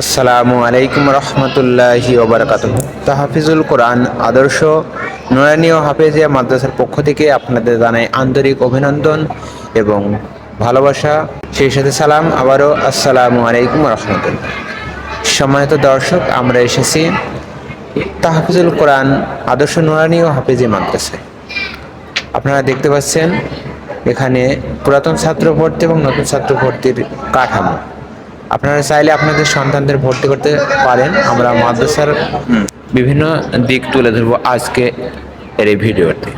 আসসালামু আলাইকুম রহমতুল্লাহি ওবরাকাতুহু। তাহফিজুল কোরআন আদর্শ নুরানী ও হাফেজিয়া মাদ্রাসার পক্ষ থেকে আপনাদের জানাই আন্তরিক অভিনন্দন এবং ভালোবাসা, সেই সাথে সালাম। আবারও আসসালামু আলাইকুম রহমতুল্লাহ। সম্মানিত দর্শক, আমরা এসেছি তাহফিজুল কোরআন আদর্শ নুরানী ও হাফেজি মাদ্রাসায়। আপনারা দেখতে পাচ্ছেন এখানে পুরাতন ছাত্র ভর্তি এবং নতুন ছাত্র ভর্তির কাঠামো। আপনারা চাইলে আপনাদের সন্তানদের ভর্তি করতে পারেন। আমরা মাদ্রাসার বিভিন্ন দিক তুলে ধরবো আজকে এর এই ভিডিওতে।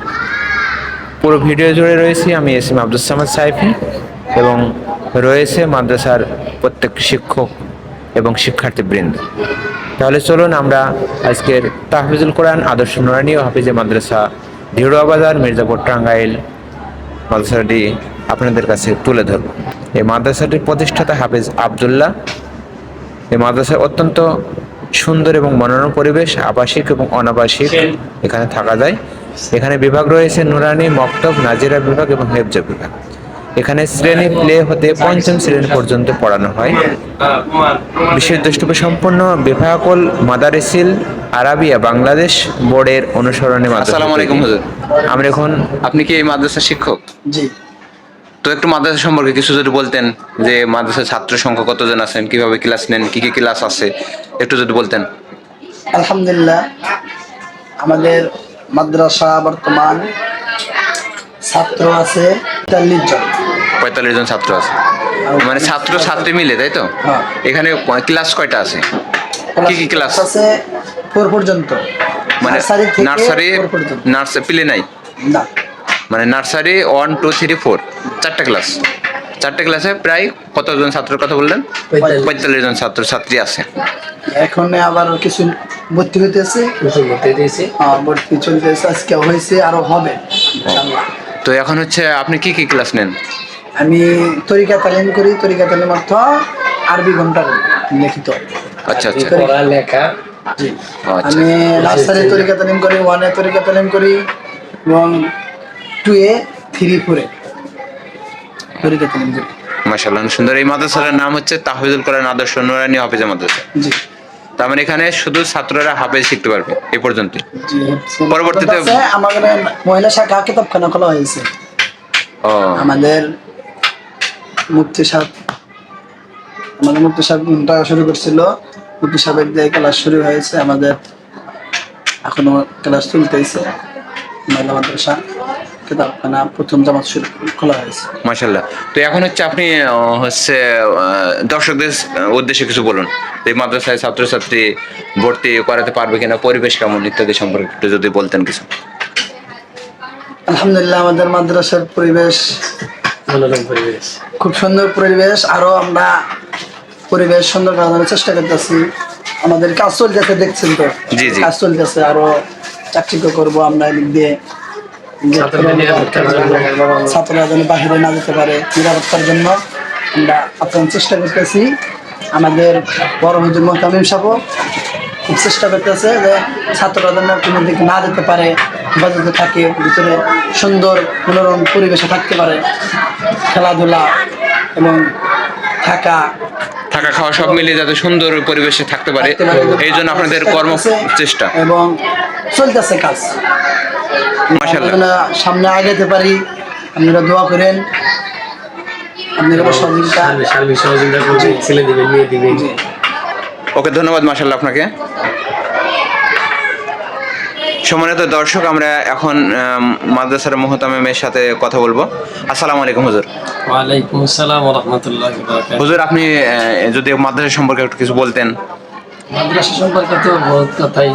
পুরো ভিডিও জুড়ে রয়েছি আমি এসএম আব্দুল সামাদ সাইফি এবং রয়েছে মাদ্রাসার প্রত্যেক শিক্ষক এবং শিক্ষার্থীবৃন্দ। তাহলে চলুন আমরা আজকের তাহফিজুল কোরআন আদর্শ নুরানী ও হাফিজে মাদ্রাসা ঢিড়ুয়া বাজার মির্জাপুর টাঙ্গাইল মাদ্রাসাটি আপনাদের কাছে তুলে ধরব। এই মাদ্রাসাটির প্রতিষ্ঠাতা হাফিজ আবদুল্লাহ। এই মাদ্রাসার অত্যন্ত সুন্দর এবং মনোরম পরিবেশ, আবাসিক এবং অনাবাসিক এখানে থাকা যায়। এখানে বিভাগ রয়েছে নুরানি, মক্তব, নাজিরা বিভাগ এবং হেফজ বিভাগ। এখানে শ্রেণী প্লে হতে পঞ্চম শ্রেণী পর্যন্ত পড়ানো হয়। বিশেষ দ্রষ্টব্য সম্পন্ন বেফাকুল মাদারিসিল আরাবিয়া বাংলাদেশ বোর্ডের অনুসরণে মাদ্রাসা। আসসালামু আলাইকুম হুজুর। আমরা এখন আপনি কি এই মাদ্রাসার শিক্ষক? জি। তো একটু মাদ্রাসা সম্পর্কে কিছু যদি বলতেন, যে মাদ্রাসার ছাত্র সংখ্যা কতজন আছেন, কিভাবে ক্লাস নেন, কি কি ক্লাস আছে, একটু যদি বলতেন। আলহামদুলিল্লাহ, আমাদের মাদ্রাসা বর্তমান ছাত্র আছে ৪৫ জন। ৪৫ জন ছাত্র আছে, মানে ছাত্র ছাত্রী মিলে, তাই তো? হ্যাঁ। এখানে ক্লাস কয়টা আছে, কি কি ক্লাস আছে? 4 পর্যন্ত, মানে নার্সারি 4 পর্যন্ত। নার্সারি প্লে নাই, না, মানে নার্সারি 1 2 3 4 চারটা ক্লাস। চারটে ক্লাসে প্রায় কতজন ছাত্রের কথা বললেন? ৪৫ জন ছাত্র ছাত্রী আছে। এখন আবার কিছু ভর্তি হইতেছে, ভর্তি চলতেছে, আজকে হয়েছে, আরো হবে ইনশাআল্লাহ। তো এখন হচ্ছে আপনি কি কি ক্লাস নেন? আমি তরিকা তালিম করি। তরিকা তালিম অর্থ আরবি ঘন্টা লিখিত। আচ্ছা আচ্ছা। লেখা। জি। আচ্ছা। আমি নার্সারি তরিকা তালিম করি, 1 এ তরিকা তালিম করি এবং 2 এ 3 4 এ তরিকা তালিম করি। মাশাআল্লাহ, সুন্দর। এই মাদ্রাসার নাম হচ্ছে তাহফিজুল কোরআন আদর্শ নুরানী হাফেজা মাদ্রাসা। জি। তার মানে এখানে শুধু ছাত্ররা হাফেজ শিখতে পারবে এই পর্যন্ত? জি। পরবর্তীতে আমাদের মহিলা শাখা কিতাবখানা খোলা হয়েছে। ও, আমাদের মুফতি সাহেব ঘন্টা শুরু করছিল। মুফতি সাহেবের দিয়ে ক্লাস শুরু হয়েছে। আমাদের এখনো ক্লাস চলতেছে। মহিলা মাদ্রাসা কিতাবখানা প্রথম জামাত শুরু খোলা হয়েছে। মাশাআল্লাহ। তো এখন হচ্ছে আপনি হচ্ছে দর্শকদের উদ্দেশ্যে কিছু বলুন, এই মাদ্রাসায় ছাত্রছাত্রী ভর্তি করাতে পারবে কিনা, পরিবেশ কেমন ইত্যাদি সম্পর্কে একটু যদি বলতেন কিছু। আলহামদুলিল্লাহ, আমাদের মাদ্রাসার পরিবেশ মনোরম পরিবেশ, খুব সুন্দর পরিবেশ। আরো আমরা পরিবেশ সুন্দর করার চেষ্টা করতেছি। আমাদের কাজ চলতেছে, দেখছেন তো? জি জি। কাজ চলতেছে, আরো চাকচিক্য করবো আমরা এদিক দিয়ে। ছাত্ররা যেন বাহিরে না যেতে পারে, নিরাপত্তার জন্য আমরা আপ্রাণ চেষ্টা করতেছি। আমাদের বড় হুজুর মুহতামিম সাহেব খুব চেষ্টা করতেছে যে ছাত্ররা যেন কোনো দিকে না যেতে পারে, হেফাজতে থাকে, ভিতরে সুন্দর মনোরম পরিবেশে থাকতে পারে, খেলাধুলা এবং থাকা খাওয়া সব মিলিয়ে যাতে সুন্দর পরিবেশে থাকতে পারে, এই জন্য আপনাদের কর্ম চেষ্টা এবং চলতেছে কাজ। মাশাআল্লাহ। সামনে আগাতে পারি, আপনারা দোয়া করেন, আপনারা সার্বিক সহযোগিতা করবেন, ছেলে দিবেন, মেয়ে দিবেন। ওকে, ধন্যবাদ মাশাআল্লাহ আপনাকে। সম্মানিত দর্শক, আমরা এখন মাদ্রাসার মুহতামিমের সাথে কথা বলবো। আসসালামু আলাইকুম হুজুর। ওয়ালাইকুম আসসালাম ওয়া রাহমাতুল্লাহি ওয়া বারাকাতুহু। হুজুর, আপনি যদি মাদ্রাসা সম্পর্কে একটু কিছু বলতেন। মাদ্রাসা সম্পর্কে তো বহুত কথাই।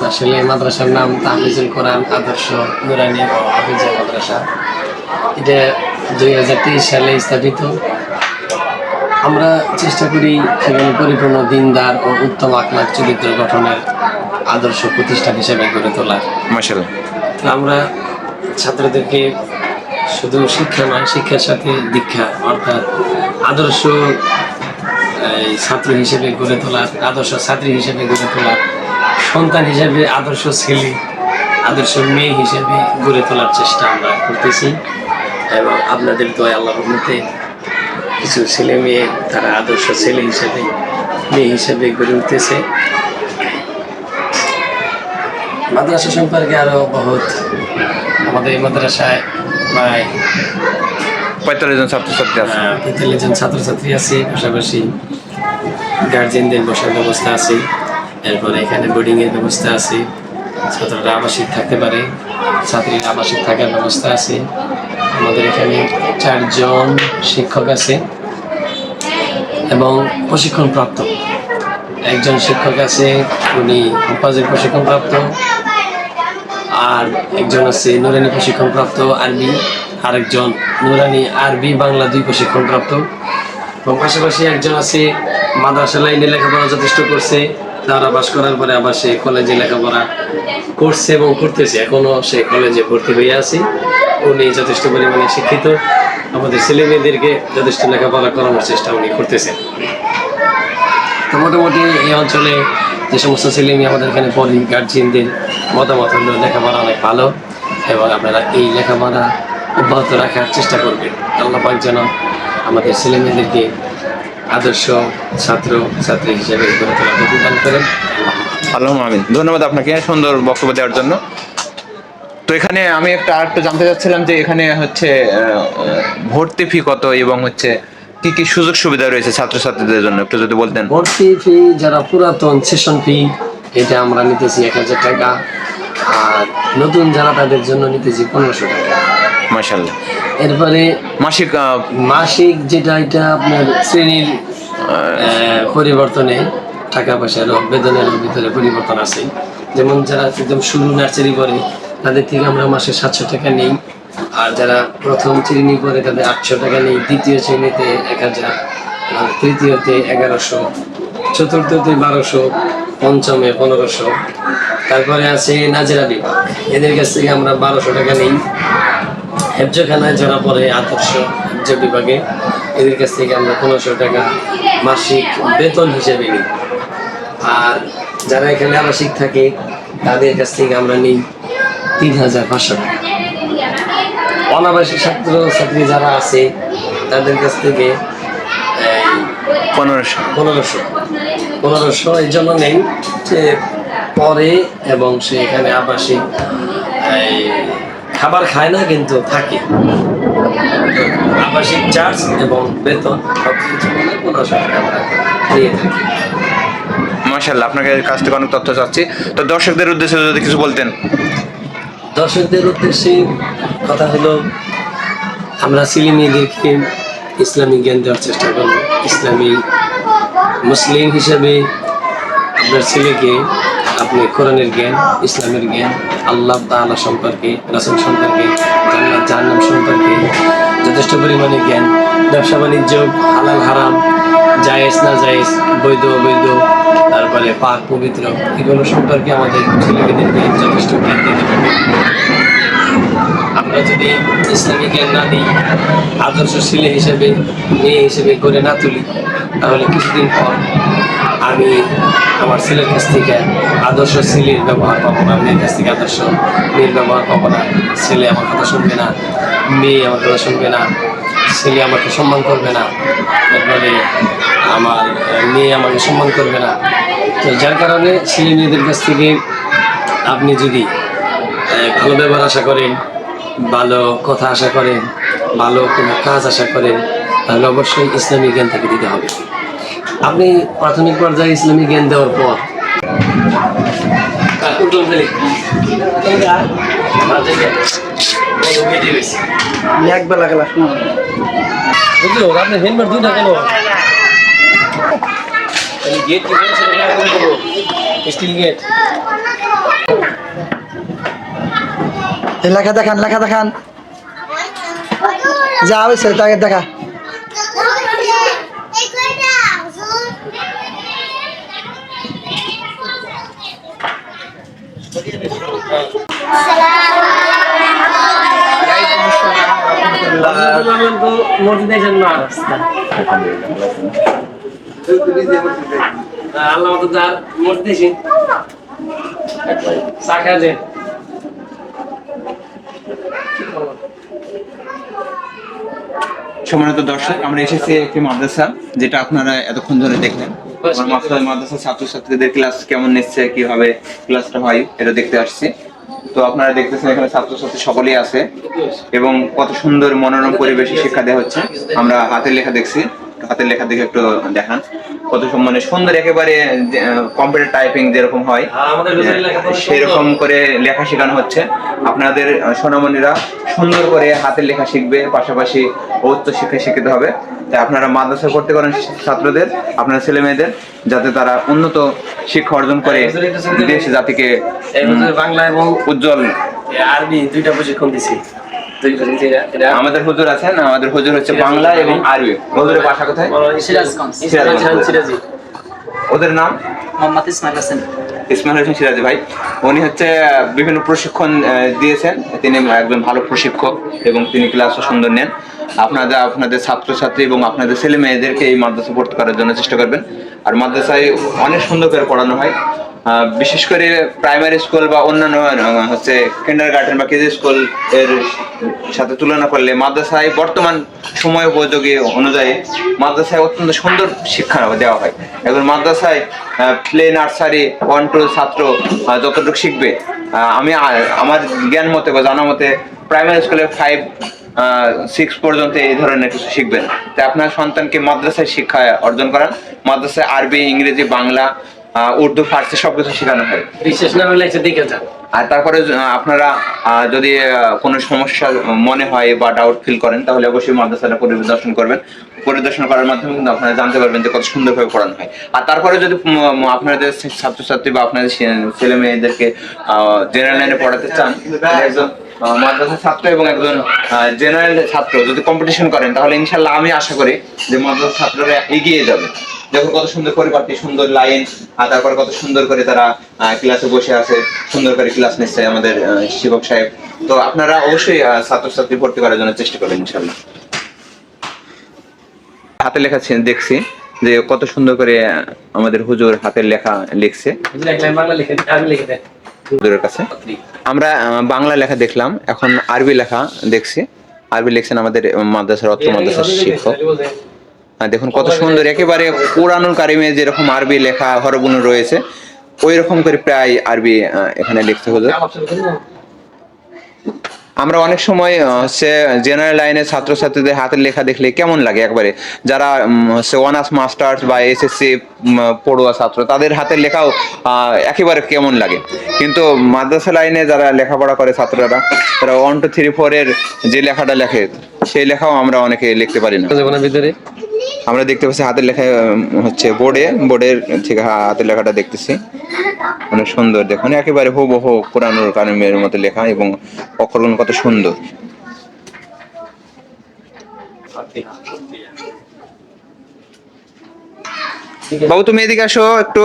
আসলে মাদ্রাসার নাম তাহফিজুল কোরআন আদর্শ নুরানী হাফেজা মাদ্রাসা। এটা 2023 সালে স্থাপিত। আমরা চেষ্টা করি সেখানে পরিপূর্ণ দিনদার ও উত্তম আখলাক চরিত্র গঠনের আদর্শ প্রতিষ্ঠান হিসেবে গড়ে তোলার। মাশাআল্লাহ। আমরা ছাত্রদেরকে শুধু শিক্ষা নয়, শিক্ষার সাথে দীক্ষা, অর্থাৎ আদর্শ ছাত্র হিসেবে গড়ে তোলার, আদর্শ ছাত্রী হিসেবে গড়ে তোলার, সন্তান হিসেবে আদর্শ ছেলে, আদর্শ মেয়ে হিসেবে গড়ে তোলার চেষ্টা আমরা করতেছি। এবং আপনাদের দোয়া, আল্লাহর রহমতে কিছু ছেলে মেয়ে তারা আদর্শ ছেলে হিসেবে মেয়ে হিসেবে গড়ে উঠতেছে। মাদ্রাসা সম্পর্কে আরো বহুত, আমাদের এই মাদ্রাসায় প্রায় 45 জন ছাত্রছাত্রী আছে। 45 জন ছাত্রছাত্রী আছে, পাশাপাশি গার্জেনদের বসার ব্যবস্থা আছে, এরপরে এখানে বোর্ডিংয়ের ব্যবস্থা আছে, ছাত্ররা আবাসিক থাকতে পারে, ছাত্রীরা আবাসিক থাকার ব্যবস্থা আছে। আমাদের এখানে 4 জন শিক্ষক আছে এবং প্রশিক্ষণপ্রাপ্ত একজন শিক্ষক আছে, উনি হেফাজের প্রশিক্ষণপ্রাপ্ত, আর একজন আছে নুরানি প্রশিক্ষণপ্রাপ্ত আরবি, আরেকজন নুরানি আরবি বাংলা 2 প্রশিক্ষণপ্রাপ্ত, এবং পাশাপাশি একজন আছে মাদ্রাসা লাইনে লেখাপড়া যথেষ্ট করছে, তার আবাস করার পরে আবার সে কলেজে লেখাপড়া করছে এবং করতেছে, এখনও সে কলেজে ভর্তি হয়ে আছে। উনি যথেষ্ট পরিমাণে শিক্ষিত, আমাদের ছেলে মেয়েদেরকে যথেষ্ট লেখাপড়া করানোর চেষ্টা উনি করতেছেন। তো মোটামুটি এই অঞ্চলে যে সমস্ত ছেলে মেয়ে আমাদের এখানে পড়ে, গার্জিয়ানদের মতামত হলো লেখাপড়া অনেক ভালো এবং আপনারা এই লেখাপড়া অব্যাহত রাখার চেষ্টা করবেন। আল্লাহ পাক যেন আমাদের ছেলে মেয়েদেরকে আদর্শ ছাত্র ছাত্রী হিসেবে গড়ে তোলার তৌফিক দান করেন। আল্লাহুম্মা আমিন। ধন্যবাদ আপনাকে সুন্দর বক্তব্য দেওয়ার জন্য। তো এখানে আমি আরেকটু জানতে চাচ্ছিলাম যে এখানে হচ্ছে ভর্তি ফি কত এবং হচ্ছে কি কি সুযোগ সুবিধা রয়েছে ছাত্রছাত্রীদের জন্য একটু যদি বলতেন। ভর্তি ফি যারা পুরাতন সেশন ফি, এটা আমরা নিতেছি 1000 টাকা, আর নতুন যারা তাদের জন্য নিতেছি 1500 টাকা। মাশাআল্লাহ। এরপরে মাসিক যেটা, এটা আপনার শ্রেণীর পরিবর্তনে টাকা পয়সার বেতনের ভিতরে পরিবর্তন আছে। যেমন যারা একদম শুরু নার্সারি করে তাদের থেকে আমরা মাসে 700 টাকা নেই, আর যারা প্রথম শ্রেণী করে তাদের 800 টাকা নেই, দ্বিতীয় শ্রেণীতে 1000, তৃতীয়তে 1100, চতুর্থতে 1200, পঞ্চমে 1500। তারপরে আছে নাজেরা বিভাগ, এদের কাছ থেকে আমরা 1200 টাকা নেই। হেফজখানায় যারা পড়ে আদর্শ হেফজ বিভাগে, এদের কাছ থেকে আমরা 1500 টাকা মাসিক বেতন হিসেবে নিই। আর যারা এখানে আবাসিক থাকে তাদের কাছ থেকে আমরা নিই 3500 টাকা। অনাবাসিক ছাত্র ছাত্রী যারা আছে তাদের কাছ থেকে 1500 এই জন্য নেই যে পরে এবং সে এখানে আবাসিক খাবার খায় না কিন্তু থাকে, আবাসিক চার্জ এবং বেতন সব কিছু 1500 টাকা আমরা দিয়ে থাকি। মাশাআল্লাহ, আপনার কাছ থেকে অনেক তথ্য চাচ্ছি। তো দর্শকদের উদ্দেশ্যে যদি কিছু বলতেন। দর্শকদের উদ্দেশ্যে কথা হলো, আমরা ছেলে মেয়েদেরকে ইসলামিক জ্ঞান দেওয়ার চেষ্টা করব। ইসলামী মুসলিম হিসেবে আপনার ছেলেকে আপনি কোরআনের জ্ঞান, ইসলামের জ্ঞান, আল্লাহ তাআলা সম্পর্কে, রাসূল সম্পর্কে, জান্নাত জাহান্নাম সম্পর্কে যথেষ্ট পরিমাণে জ্ঞান, ব্যবসা বাণিজ্য, হালাল হারাম, জায়েজ না জায়েজ, বৈধ অবৈধ, তারপরে পাক পবিত্র, এগুলো সম্পর্কে আমাদের ছেলেমেয়েদেরকে যথেষ্ট জ্ঞান দিতে হবে। আমরা যদি ইসলামিক জ্ঞান না দিই, আদর্শ ছেলে হিসেবে মেয়ে হিসেবে করে না তুলি, তাহলে কিছুদিন পর আমি আমার ছেলের কাছ থেকে আদর্শ ছেলের ব্যবহার পাবো না, মেয়ের কাছ থেকে আদর্শ মেয়ের ব্যবহার পাবো না। ছেলে আমার কথা শুনবে না, মেয়ে আমার কথা শুনবে না, ছেলে আমাকে সম্মান করবে না, তারপরে আমার মেয়ে আমাকে সম্মান করবে না। তো যার কারণে ছেলে মেয়েদের কাছ থেকে আপনি যদি ভালো ব্যবহার আশা করেন, ভালো কথা আশা করেন, ভালো কোনো কাজ আশা করেন, তাহলে অবশ্যই ইসলামী জ্ঞান তাকে দিতে হবে। আপনি প্রাথমিক পর্যায়ে ইসলামী জ্ঞান দেওয়ার পর এক বেলা গেলা বুঝলো, আপনার হেলমেট 2টা কেন? Gate steel gate. লেখা দেখান, লেখা দেখান, যা হয়েছে তাকে দেখা। আল্লাহ যার মসজিদ দিয়েছি চা খাওয়া। সম্মানিত দর্শক, আমরা এসেছি একটি মাদ্রাসা, যেটা আপনারা এতক্ষণ ধরে দেখলেন। আমার মাদ্রাসার ছাত্রছাত্রীদের ক্লাস কেমন নিচ্ছে, কিভাবে ক্লাসটা হয় এটা দেখতে আসছি। তো আপনারা দেখতেছেন এখানে ছাত্রছাত্রী সকলেই আছে এবং কত সুন্দর মনোরম পরিবেশে শিক্ষা দেওয়া হচ্ছে। আমরা হাতের লেখা দেখছি, হাতের লেখা দেখে একটু দেখান। কত মানে সুন্দর, একেবারে কম্পিউটার টাইপিং যেরকম হয় সেরকম করে লেখা শেখানো হচ্ছে। আপনাদের সোনামণিরা সুন্দর করে হাতের লেখা শিখবে, পাশাপাশি উচ্চ শিক্ষা শিখতে হবে। তাই আপনারা মাদ্রাসায় ভর্তি করেন ছাত্রদের, আপনার ছেলে মেয়েদের, যাতে তারা উন্নত শিক্ষা অর্জন করে দেশ জাতিকে বাংলা এবং উজ্জ্বল। আরবি দুইটা প্রশিক্ষণ দিছি। আমাদের হুজুর আছেন, আমাদের হুজুর হচ্ছে বাংলা এবং আরবি। হুজুরের ভাষা কোথায়? সিরাজি। ওদের নাম মোহাম্মদ ইসমাইল হোসেন। ইসমাইল হোসেন সিরাজি ভাই। উনি হচ্ছে বিভিন্ন প্রশিক্ষণ দিয়েছেন। তিনি একজন ভালো প্রশিক্ষক এবং তিনি ক্লাসও সুন্দর নেন। আপনাদের ছাত্রছাত্রী এবং আপনাদের ছেলে মেয়েদেরকে এই মাদ্রাসা ভর্তি করার জন্য চেষ্টা করবেন। আর মাদ্রাসায় অনেক সুন্দর করে পড়ানো হয়। বিশেষ করে প্রাইমারি স্কুল বা অন্যান্য হচ্ছে কিন্ডারগার্টেন বা কেজি স্কুল এর সাথে তুলনা করলে মাদ্রাসায় বর্তমান সময় উপযোগী অনুযায়ী মাদ্রাসায় অত্যন্ত সুন্দর শিক্ষা দেওয়া হয়। এখন মাদ্রাসায় প্লে নার্সারি 1-2 ছাত্র যতটুকু শিখবে, আমি আমার জ্ঞান মতে বা জানা মতে প্রাইমারি স্কুলে 5-6 পর্যন্ত এই ধরনের কিছু শিখবেন। তাই আপনার সন্তানকে মাদ্রাসায় শিক্ষা অর্জন করান। মাদ্রাসায় আরবি, ইংরেজি, বাংলা, উর্দু, ফার্সি সবকিছু শেখানো হয়। বিশেষ না হলে এটা দেখে যান। আর তারপরে আপনারা যদি কোনো সমস্যা মনে হয় বা ডাউট ফিল করেন, তাহলে অবশ্যই মাদ্রাসাটা পরিদর্শন করবেন। পরিদর্শন করার মাধ্যমে কিন্তু আপনারা জানতে পারবেন যে কত সুন্দরভাবে পড়ানো হয়। আর তারপরে যদি আপনাদের ছাত্রছাত্রী বা আপনাদের ছেলে মেয়েদেরকে জেনারেল লাইনে পড়াতে চান, তাহলে একজন মাদ্রাসার ছাত্র এবং একজন জেনারেল ছাত্র যদি কম্পিটিশন করেন, তাহলে ইনশাল্লাহ আমি আশা করি যে মাদ্রাসার ছাত্ররা এগিয়ে যাবে। দেখুন কত সুন্দর পরিপাটি, সুন্দর লাইন, আর তারপর কত সুন্দর করে তারা ক্লাসে বসে আছে, সুন্দর করে ক্লাস নিচ্ছে আমাদের শিক্ষক সাহেব। তো আপনারা অবশ্যই ছাত্রছাত্রী ভর্তি করার জন্য চেষ্টা করবেন ইনশাল্লাহ। হাতে লেখা দেখছি যে কত সুন্দর করে আমাদের হুজুর হাতের লেখা লিখছে। বাংলা লিখে আরবি লিখে দেন হুজুরের কাছে আমরা বাংলা লেখা দেখলাম, এখন আরবি লেখা দেখছি। আরবি লিখছেন আমাদের মাদ্রাসার অত্র মাদ্রাসার শিক্ষক। দেখুন কত সুন্দর, একেবারে কোরআনুল কারিমে যেরকম আরবি লেখা হরফগুলো রয়েছে ওই রকম করে প্রায় আরবি এখানে লিখতে হতো। আমরা অনেক সময় হচ্ছে জেনারেল লাইনের ছাত্রছাত্রীদের হাতের লেখা দেখলে কেমন লাগে, একবারে যারা হচ্ছে অনার্স মাস্টার্স বা এসএসসি পড়ুয়া ছাত্র, তাদের হাতের লেখাও একেবারে কেমন লাগে। কিন্তু মাদ্রাসা লাইনে যারা লেখাপড়া করে ছাত্ররা, তারা 1, 2, 3, 4 এর যে লেখাটা লেখে সেই লেখাও আমরা অনেকে লিখতে পারি না। ভিতরে আমরা দেখতে পাচ্ছি হাতের লেখায় হচ্ছে বোর্ডের থেকে হাতের লেখাটা দেখতেছি অনেক সুন্দর। দেখুন একেবারে হুবহু কোরআনুল কারিমের মতো লেখা এবং অক্ষরগুলো কত সুন্দর। বাবু তুমি এদিকে আসো একটু।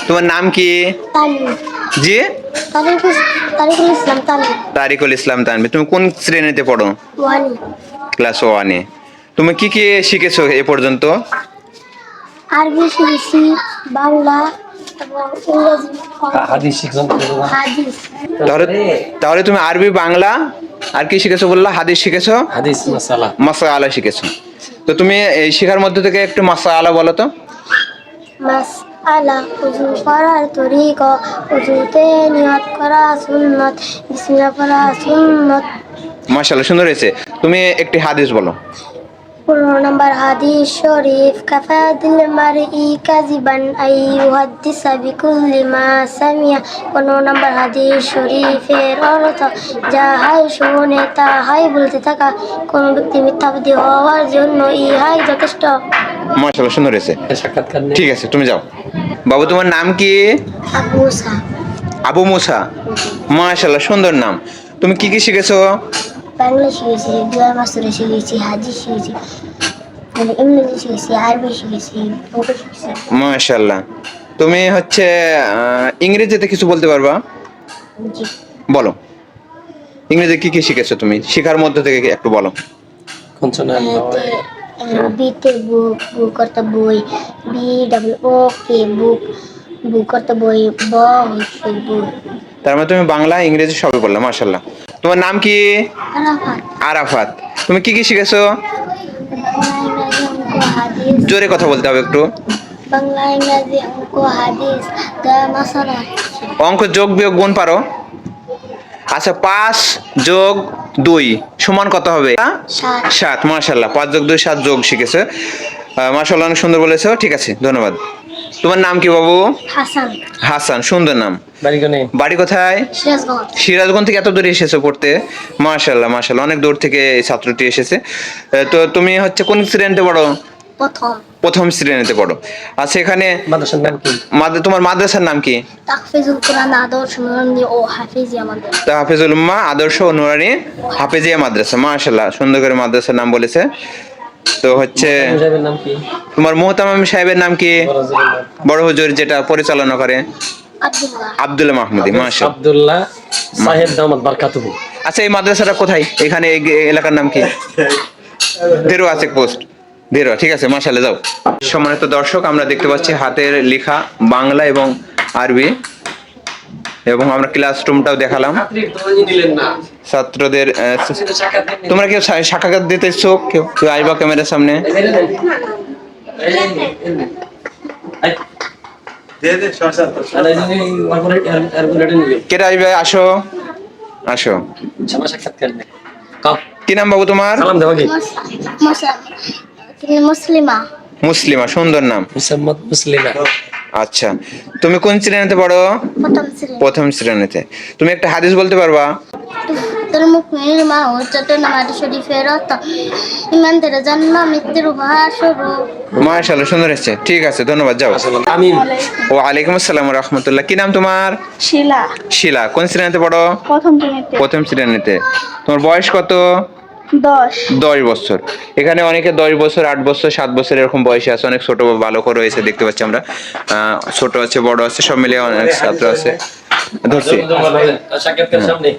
তোমার নাম কি? জি, তারিকুল ইসলাম তানভীর। তুমি কোন শ্রেণীতে পড়ো? ক্লাস 1-এ। তুমি কি কি শিখেছো এ পর্যন্ত? আরবি শিখেছি, বাংলা এবং ইংরেজি, হাদিস শিখছেন? হাদিস। তাহলে তুমি আরবি, বাংলা আর কি শিখেছো বললা? হাদিস শিখেছো, হাদিস মাসালা মাসআলা শিখেছো। তো তুমি এই শেখার মধ্যে থেকে একটু মাসআলা বলো তো। মাসআলা ওযু করার তরিকা, ওযুতে নিয়ত করা সুন্নাত, বিসমিল্লাহ পড়া সুন্নাত। মাশাআল্লাহ, সুন্দর হয়েছে। তুমি একটি হাদিস বলো। 15 নম্বর হাদিস শরীফ, কাফা দিল মারই কাযিবান আইয়ুহাদ্দিসা বিকুল্লি মা সামিয়া। 15 নম্বর হাদিস শরীফের অর্থ, যা হাই শুনে তা হাই বলতে থাকা। কোন ব্যক্তি মিথ্যাবাদী হওয়ার জন্য ইহাই যথেষ্ট। মাশাআল্লাহ, সুন্দর হয়েছে। সাক্ষাৎকার নেই। ঠিক আছে, তুমি যাও। বাবু তোমার নাম কি? আবু মুসা। আবু মুসা। মাশাআল্লাহ, সুন্দর নাম। তুমি কি কি শিখেছো? বাংলা শিখেছি, দুয়া মাসুরে শিখেছি, হাদিস শিখেছি, ইংরেজি শিখেছি, আরবি শিখেছি, উর্দু শিখেছি। মাশাআল্লাহ। তুমি হচ্ছে ইংরেজিতে কিছু বলতে পারবা? জি। বলো, ইংরেজি কি কি শিখেছো তুমি? শেখার মধ্যে থেকে একটু বলো। কনসোনান্ট বিতে বুক, বুক করতে বই, BOOK বুক, বুক করতে বই, ব হচ্ছে বই। তার মানে তুমি বাংলা, ইংরেজি সবই বললা। মাশাআল্লাহ। তোমার নাম কি? আরাফাত। আরাফাত। তুমি কি কি শিখেছো? ইংরেজি, অঙ্ক, হাদিস, জোরে কথা বলতে হবে একটু। বাংলা, ইংরাজি, অঙ্ক, হাদিস, মাসালা। অঙ্ক, যোগ বিয়োগ গুণ পারো? আচ্ছা, 5 যোগ 2 সমান কত হবে? 7। 7। মাশাআল্লাহ, 5 যোগ 2 7 যোগ শিখেছো। মাশাআল্লাহ, অনেক সুন্দর বলেছো। ঠিক আছে, ধন্যবাদ। তোমার নাম কি বাবু? হাসান, হাসান, সুন্দর নাম। বাড়ি কোনে? বাড়ি কোথায়? সিরাজগঞ্জ। সিরাজগঞ্জ থেকে এত দূরে এসেছো পড়তে? মাশাআল্লাহ, মাশাআল্লাহ, অনেক দূর থেকে এই ছাত্রটি এসেছে। তো তুমি হচ্ছে কোন শ্রেণীতে পড়ো? প্রথম প্রথম শ্রেণীতে পড়ো। আচ্ছা, এখানে মাদ্রাসার নাম কি? তোমার মাদ্রাসার নাম কি? তাহফিজুল কোরআন আদর্শ নুরানি ও হাফিজিয়া মাদ্রাসা। হাফিজুল উম্মাহ আদর্শ ও নুরানি হাফিজিয়া মাদ্রাসা। মাশাআল্লাহ, সুন্দর করে মাদ্রাসার নাম বলেছে। তো হচ্ছে সাহেবের নাম কি? তোমার মুহতামিম সাহেবের নাম কি? বড় হুজুর যেটা পরিচালনা করে? আব্দুল্লাহ। আব্দুল্লাহ মাহমুদি। মাশাআল্লাহ। আব্দুল্লাহ সাহেব দামাত বারকাতুহু। আচ্ছা, এই মাদ্রাসাটা কোথায়? এখানে এই এলাকার নাম কি? দেরোয়া চেক পোস্ট, দেরোয়া। ঠিক আছে, মাশাআল্লাহ, যাও। সম্মানিত দর্শক, আমরা দেখতে পাচ্ছি হাতের লেখা বাংলা এবং আরবি, এবং আমরা ক্লাসরুমটাও দেখালাম ছাত্রদের। তোমরা কেউ সাক্ষাৎকার দিতে ইচ্ছুক? কেউ কেউ আইবা ক্যামেরার সামনে? কেটে আইবে, আসো আসো। কি নাম বাবু তোমার? সালাম দেওয়া কি? মুসলিমা। মুসলিমা, সুন্দর নাম। মুসাম্মদ মুসলিমা। আচ্ছা, তুমি কোন শ্রেণীতে পড়ো? প্রথম শ্রেণী। প্রথম শ্রেণীতে। তুমি একটা হাদিস বলতে পারবা? মুকমিনের মা হচ্ছে নামাজ শরীফের অর্থ ইমানদের জন্ম মৃত্যুর উপহার স্বরূপ। মাশাআল্লাহ, সুন্দর হচ্ছে। ঠিক আছে, ধন্যবাদ, যাও। আমিন। ওয়ালাইকুম আসসালাম ওয়া রাহমাতুল্লাহ। কি নাম তোমার? শিলা। শিলা, কোন শ্রেণীতে পড়ো? প্রথম শ্রেণীতে। প্রথম শ্রেণীতে। তোমার বয়স কত? 10। 10 বছর। এখানে অনেকে 10 বছর, 8 বছর, 7 বছর এরকম বয়সে আছে। অনেক ছোট বালকও রয়েছে, দেখতে পাচ্ছি আমরা। ছোট আছে, বড় আছে, সব মিলিয়ে অনেক ছাত্র আছে। ধরছি। সাক্ষাৎকার সামনে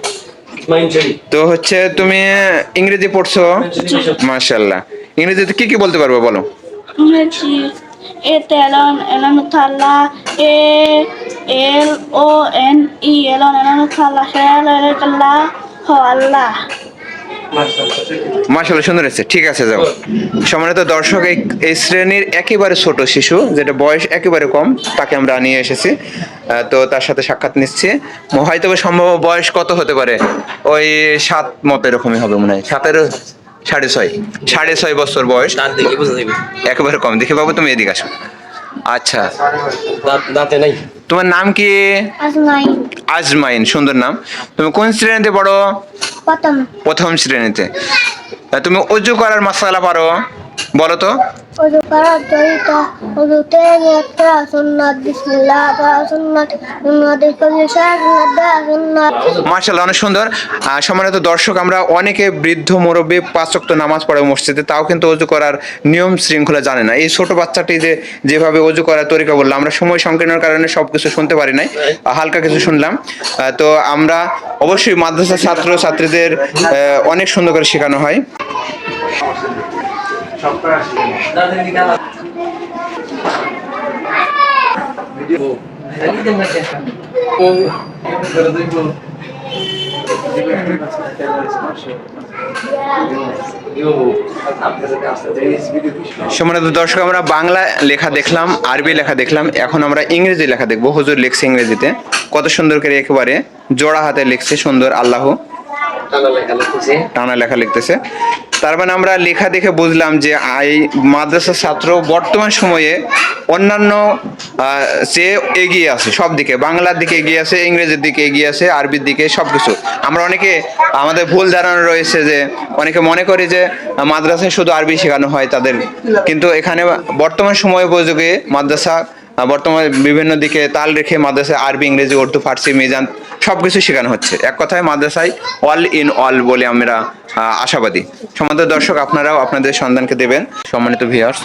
তো হচ্ছে তুমি ইংরেজি পড়ছো? মাশাআল্লাহ। ইংরেজিতে কি কি বলতে পারবে বলো? ইংরেজি এতে এলন এলন থালা এ এল ও এন ই এলন এলন থালা হেল এলকাল্লা হ আল্লাহ। মাশাআল্লাহ, সুন্দর হয়েছে। ঠিক আছে, যাও। সম্মানিত দর্শক, এই শ্রেণীর একেবারে ছোট শিশু, যেটা বয়স একেবারে কম, তাকে আমরা নিয়ে এসেছি। তো তার সাথে সাক্ষাৎ নিচ্ছি। হয়তো সম্ভব বয়স কত হতে পারে? ওই 7 মতো এরকমই হবে মনে হয়। 7 6.5 বছর বয়স। একেবারে কম। দেখে বাবু, তুমি এদিকে আসো। আচ্ছা, দাঁতে নাই। তোমার নাম কি? আজমাইন। আজমাইন, সুন্দর নাম। তুমি কোন শ্রেণীতে পড়ো? প্রথম। প্রথম শ্রেণীতে। তুমি অজু করার মাসালা পারো? বলো তো। ওযু করার তরিকা, ওযুতে একটা সুন্নাত, বিসমিল্লাহ পড়া সুন্নাত, সুন্নাতের পরিশার সুন্নাত। মাশাআল্লাহ, অনেক সুন্দর। সম্মানিত দর্শক, আমরা অনেকে বৃদ্ধ মুরব্বী 5 ওয়াক্ত নামাজ পড়ে মসজিদে, তাও কিন্তু অজু করার নিয়ম শৃঙ্খলা জানে না। এই ছোট বাচ্চাটি যেভাবে অজু করার তরিকা বললো, আমরা সময় সংকীর্ণের কারণে সবকিছু শুনতে পারি নাই, হালকা কিছু শুনলাম। তো আমরা অবশ্যই মাদ্রাসার ছাত্র ছাত্রীদের অনেক সুন্দর করে শেখানো হয়। সম্মানিত দর্শক, আমরা বাংলা লেখা দেখলাম, আরবি লেখা দেখলাম, এখন আমরা ইংরেজি লেখা দেখবো। হুজুর লিখছে ইংরেজিতে, কত সুন্দর করে একেবারে জোড়া হাতে লিখছে, সুন্দর। আল্লাহ টানা লেখা লিখতেছে। তার মানে আমরা লেখা দেখে বুঝলাম যে এই মাদ্রাসার ছাত্র বর্তমান সময়ে অন্যান্য চেয়ে এগিয়ে আছে সব দিকে। বাংলার দিকে এগিয়ে আছে, ইংরেজির দিকে এগিয়ে আছে, আরবির দিকে, সবকিছু। আমরা অনেকে আমাদের ভুল ধারণা রয়েছে যে অনেকে মনে করি যে মাদ্রাসায় শুধু আরবি শেখানো হয় তাদের, কিন্তু এখানে বর্তমান সময় উপযোগী মাদ্রাসা বর্তমানে বিভিন্ন দিকে তাল রেখে মাদ্রাসায় আরবি, ইংরেজি, উর্দু, ফার্সি, মিজান সবকিছু শেখানো হচ্ছে। এক কথায় মাদ্রাসায় অল ইন অল বলে আমরা আশাবাদী। সম্মানিত দর্শক, আপনারাও আপনাদের সন্তানকে দেবেন। সম্মানিত ভিউয়ার্স,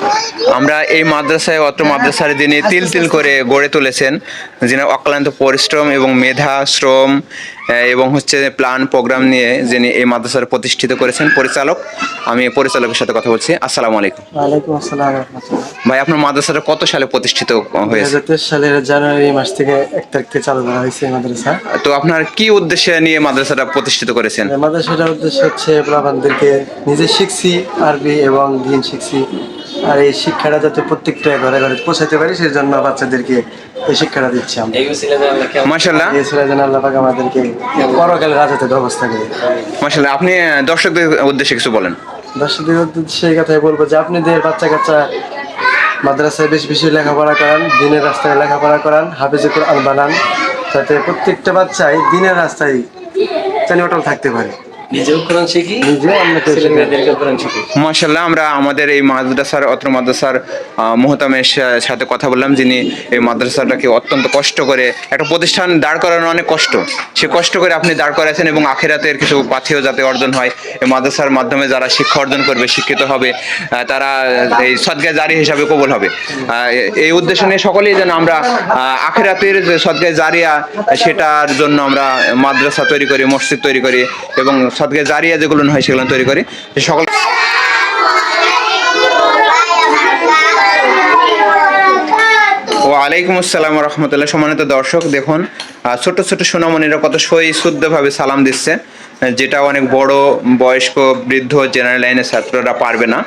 আমরা এই মাদ্রাসায়, অত্র মাদ্রাসার যিনি তিল তিল করে গড়ে তুলেছেন, যিনি অক্লান্ত পরিশ্রম এবং মেধা, শ্রম এবং হচ্ছে প্ল্যান প্রোগ্রাম নিয়ে যিনি এই মাদ্রাসার প্রতিষ্ঠিত করেছেন, পরিচালক, আমি পরিচালকের সাথে কথা বলছি। আসসালামু আলাইকুম। ওয়ালাইকুম আসসালাম ওয়া রাহমাতুল্লাহ। ভাই, আপনার মাদ্রাসাটা কত সালে প্রতিষ্ঠিত হয়েছে? 2023 সালের জানুয়ারি মাস থেকে 1 তারিখ থেকে চালু করা হয়েছে মাদ্রাসা। তো আপনার কি উদ্দেশ্যে নিয়ে মাদ্রাসাটা প্রতিষ্ঠিত করেছেন? মাদ্রাসাটার উদ্দেশ্য হচ্ছে প্লাবানদেরকে নিজে শিখছি আরবি এবং দিন শিখছি, আর এই শিক্ষাটা যাতে প্রত্যেকটা ঘরে ঘরে পৌঁছাতে পারি সেই জন্য বাচ্চাদেরকে এই শিক্ষাটা দিচ্ছি আমরা। এই উসিলা দিয়ে আল্লাহ কেমন মাশাআল্লাহ, এই ছেলে যেন আল্লাহ পাক আমাদেরকে পরকালে রাজাতে ব্যবস্থা করে। মাশাআল্লাহ। আপনি দর্শকদের উদ্দেশ্যে কিছু বলেন। দর্শকদের উদ্দেশ্যে সেই কথাই বলবো যে আপনাদের বাচ্চা কাচ্চা মাদ্রাসায় বেশি বেশি লেখাপড়া করান, দিনের রাস্তায় লেখাপড়া করান, হাফেজে কোরআন বানান, যাতে প্রত্যেকটা বাচ্চাই দিনের রাস্তায় যেন অটল থাকতে পারে। নিজেও কোরআন শিখি, নিজেও আমরা ছেলে মেয়েদেরকে কোরআন শিখি। মাশাআল্লাহ, আমরা আমাদের এই মাদ্রাসার অত্র মাদ্রাসার মুহতামের সাথে কথা বললাম, যিনি এই মাদ্রাসাটাকে অত্যন্ত কষ্ট করে একটা প্রতিষ্ঠান দাঁড় করানো অনেক কষ্ট, সে কষ্ট করে আপনি দাঁড় করাচ্ছেন এবং আখিরাতের কিছু পাথেয় যাতে অর্জন হয়। এই মাদ্রাসার মাধ্যমে যারা শিক্ষা অর্জন করবে, শিক্ষিত হবে, তারা এই সদকায়ে জারি হিসাবে কবুল হবে। এই উদ্দেশ্য নিয়ে সকলেই যেন আমরা আখিরাতের যে সদকায়ে জারিয়া সেটার জন্য আমরা মাদ্রাসা তৈরি করি, মসজিদ তৈরি করি এবং সদকায়ে জারিয়া যেগুলো হয় সেগুলো তৈরি করি। সকল ওয়ালাইকুম আসসালাম রহমতুল্লাহ। সম্মানিত দর্শক, দেখুন ছোট ছোট সোনামণিরা কত সই শুদ্ধভাবে সালাম দিচ্ছে, যেটা অনেক বড় বয়স্ক বৃদ্ধ জেনারেল লাইনের ছাত্ররা পারবে না।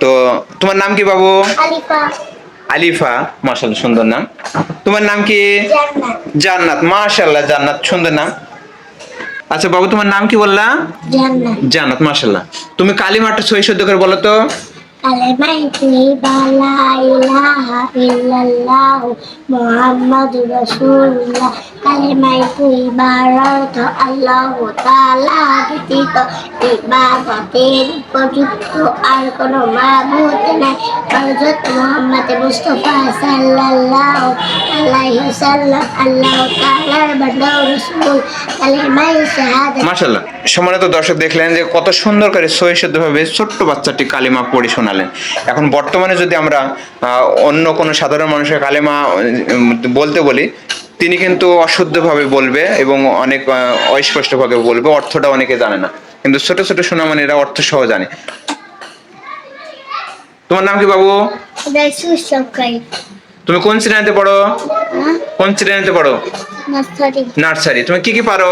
তো তোমার নাম কি বাবু? আলিফা। আলিফা, মাশাআল্লাহ সুন্দর নাম। তোমার নাম কি? জান্নাত। জান্নাত, মাশাআল্লাহ জান্নাত, সুন্দর নাম। আচ্ছা বাবু, তোমার নাম কি বললা? জান্নাত। জান্নাত, মাশাআল্লাহ। তুমি কালিমাটা সই শুদ্ধ করে বলো তো। কালেমায়ে লা ইলাহা ইল্লাল্লাহ মুহাম্মাদুর রাসূলুল্লাহ। কালেমায়ে অর্থ আল্লাহু তাআলা ব্যতীত ইবাদতের উপযুক্ত আর কোনো মাবুদ নাই। হযরত মুহাম্মদ মুস্তাফা সাল্লাল্লাহু আলাইহি ওয়াসাল্লাম আল্লাহু তাআলার বান্দা ও রাসূল। কালেমায়ে শাহাদাত। মাশাআল্লাহ। সম্মানিত দর্শক, দেখলেন যে কত সুন্দর করে সহি শুদ্ধভাবে ছোট্ট বাচ্চাটি কালিমা পড়ে শোনালেন। এখন বর্তমানে যদি আমরা অন্য কোনো সাধারণ মানুষের কালিমা বলতে বলি, তিনি কিন্তু অশুদ্ধভাবে বলবে এবং অনেক অস্পষ্টভাবে বলবে, অর্থটা অনেকে জানে না, কিন্তু ছোট ছোট সোনামণিরা অর্থ সহ জানে। তোমার নাম কি বাবু? রাসূল সাকাই। তুমি কোন শ্রেণীতে পড়ো? কোন শ্রেণীতে পড়ো? নার্সারি। নার্সারি। তুমি কি কি পারো?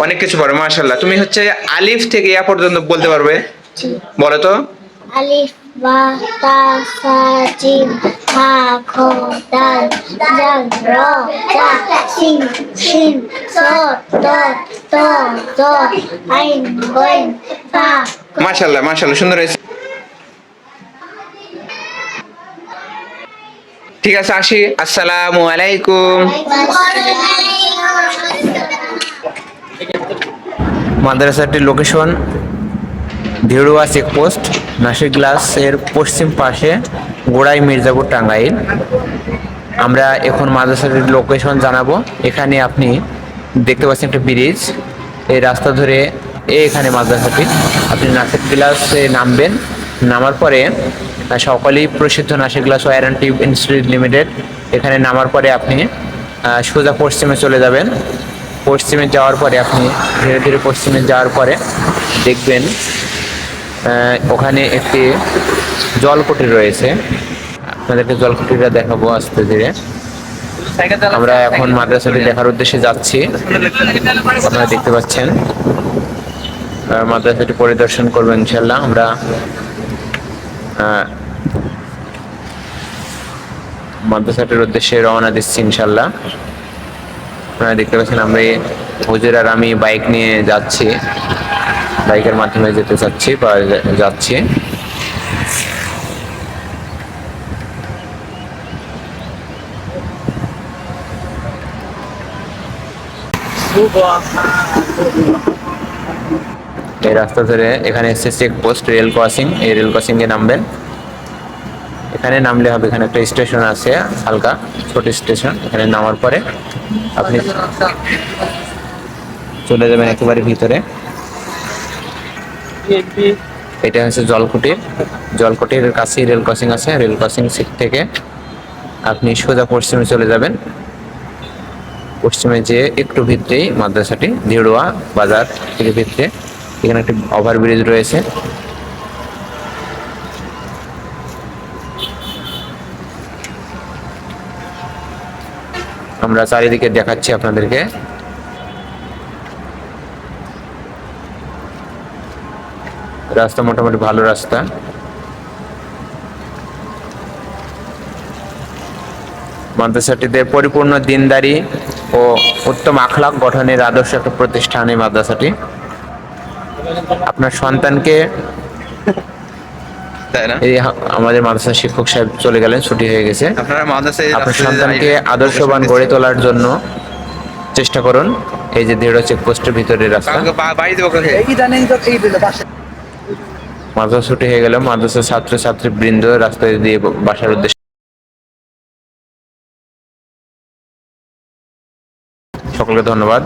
অনেক কিছু পারো, মাশাআল্লাহ। তুমি হচ্ছে আলিফ থেকে ইয়া পর্যন্ত বলতে পারবে? বলো তো। আলিফ বা তা সা জিম হা খ দাল জাল র জা সিন শিন স ত ত জ আইন গইন ফা। মাশাআল্লাহ, মাশাআল্লাহ, সুন্দর হয়েছে। ঠিক আছে, আসি। আসসালামু আলাইকুম। মাদ্রাসাটির লোকেশন ধেড়ুয়া চেকপোস্ট, নাসিক গ্লাসের পশ্চিম পাশে, গোড়াই, মির্জাপুর, টাঙ্গাইল। আমরা এখন মাদ্রাসাটির লোকেশন জানাবো। এখানে আপনি দেখতে পাচ্ছেন একটা ব্রিজ, এই রাস্তা ধরে এখানে মাদ্রাসাটি। আপনি নাসিক গ্লাসে নামবেন, নামার পরে সকলেই প্রসিদ্ধ Nashik glass ware and tube institute limited, এখানে নামার পরে আপনি সোজা পশ্চিমে চলে যাবেন। পশ্চিমে যাওয়ার পরে আপনি ধীরে ধীরে পশ্চিমে যাওয়ার পরে দেখবেন ওখানে একটি জলকুঠি রয়েছে। আপনাদেরকে জলকুঠিটা দেখাবো আস্তে ধীরে। আমরা এখন মাদ্রাসাটি দেখার উদ্দেশ্যে যাচ্ছি। আপনারা দেখতে পাচ্ছেন মাদ্রাসাটি পরিদর্শন করবেন ইনশাল্লাহ। আমরা মাদ্রাসাটির উদ্দেশ্যে রওনা দিচ্ছি ইনশাল্লাহ। আপনারা দেখতে পাচ্ছেন আমরা হুজুর আর আমি বাইক নিয়ে যাচ্ছি, বাইকের মাধ্যমে যেতে চাচ্ছি বা যাচ্ছি। এই রাস্তা ধরে এখানে এসছে চেকপোস্ট, রেল ক্রসিং। এই রেল ক্রসিং এ নামবেন। এখানে নামলে হবে, এখানে একটা স্টেশন আছে, হালকা ছোট স্টেশন। এখানে নামার পরে আপনি চলে যাবেন একেবারে ভিতরে। এটা হচ্ছে জলকুটি। জলকুটির কাছেই রেল ক্রসিং আছে। রেল ক্রসিং সিট থেকে আপনি সোজা পশ্চিমে চলে যাবেন। পশ্চিমে যে একটু ভিতরেই মাদ্রাসাটি, ধেড়ুয়া বাজার থেকে ভিতরে। এখানে একটি ওভারব্রিজ রয়েছে। আমরা চারিদিকে দেখাচ্ছি আপনাদেরকে। রাস্তা মোটামুটি ভালো রাস্তা। মাদ্রাসাটিতে পরিপূর্ণ দিনদারি ও উত্তম আখলাক গঠনের আদর্শ একটা প্রতিষ্ঠান এই মাদ্রাসাটি। আপনার সন্তানকে তাই না? এই আমাদের মাদ্রাসার শিক্ষক সাহেব চলে গেলেন, ছুটি হয়ে গেছে। আপনারা মাদ্রাসায় আপনার রাস্তায় সন্তানকে যাই- আদর্শবান গড়ে তোলার জন্য চেষ্টা করুন। এই যে দৃঢ় চেকপোস্টের ভিতরের রাস্তা। কাউকে বাড়ি দেবো কাকে? ইদানিং তো এই দিল বাসে মাদ্রাসা ছুটি হয়ে গেল, মাদ্রাসার ছাত্র ছাত্রী বৃন্দ রাস্তায় দিয়ে বাসার উদ্দেশ্যে। সকলকে ধন্যবাদ।